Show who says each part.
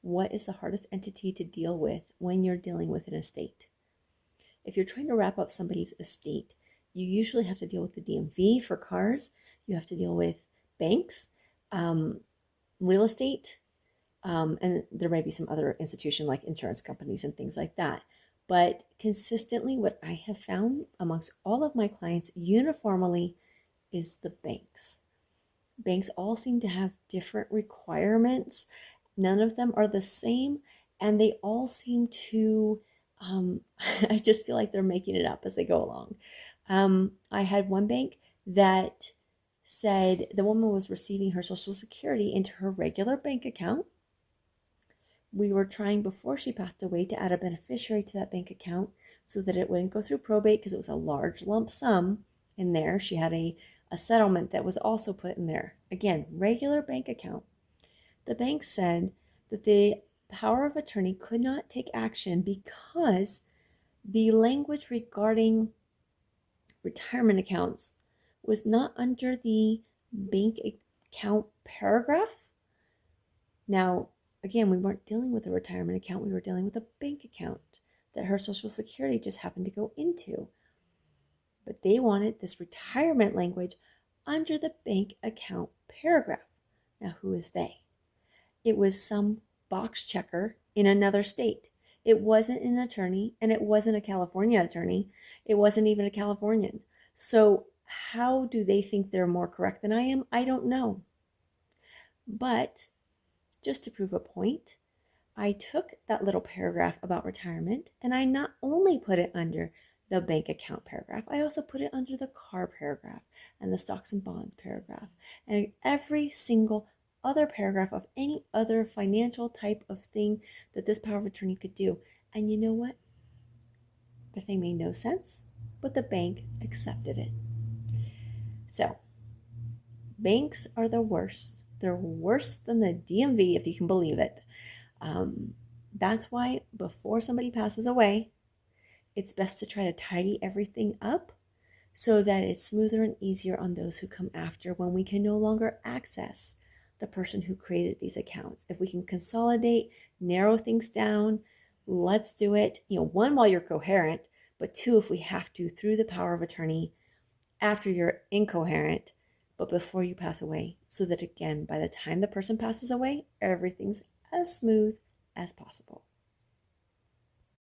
Speaker 1: what is the hardest entity to deal with when you're dealing with an estate. If you're trying to wrap up somebody's estate, you usually have to deal with the DMV for cars. You have to deal with banks, real estate, and there may be some other institution like insurance companies and things like that. But consistently, what I have found amongst all of my clients uniformly is the banks. Banks all seem to have different requirements. None of them are the same, and they all seem to, I just feel like they're making it up as they go along. I had one bank that said the woman was receiving her Social Security into her regular bank account. We were trying before she passed away to add a beneficiary to that bank account so that it wouldn't go through probate because it was a large lump sum in there. She had a settlement that was also put in there. Again, regular bank account. The bank said that the power of attorney could not take action because the language regarding retirement accounts was not under the bank account paragraph. Now, again, we weren't dealing with a retirement account. We were dealing with a bank account that her Social Security just happened to go into. But they wanted this retirement language under the bank account paragraph. Now, who is they? It was some box checker in another state. It wasn't an attorney, and it wasn't a California attorney. It wasn't even a Californian. So how do they think they're more correct than I am? I don't know. But just to prove a point, I took that little paragraph about retirement and I not only put it under the bank account paragraph, I also put it under the car paragraph and the stocks and bonds paragraph and every single other paragraph of any other financial type of thing that this power of attorney could do. And you know what? The thing made no sense, but the bank accepted it. So, banks are the worst. They're worse than the DMV, if you can believe it. That's why before somebody passes away, it's best to try to tidy everything up so that it's smoother and easier on those who come after when we can no longer access the person who created these accounts. If we can consolidate, narrow things down, let's do it. One, while you're coherent, but two, if we have to, through the power of attorney after you're incoherent, but before you pass away, so that again, by the time the person passes away, everything's as smooth as possible.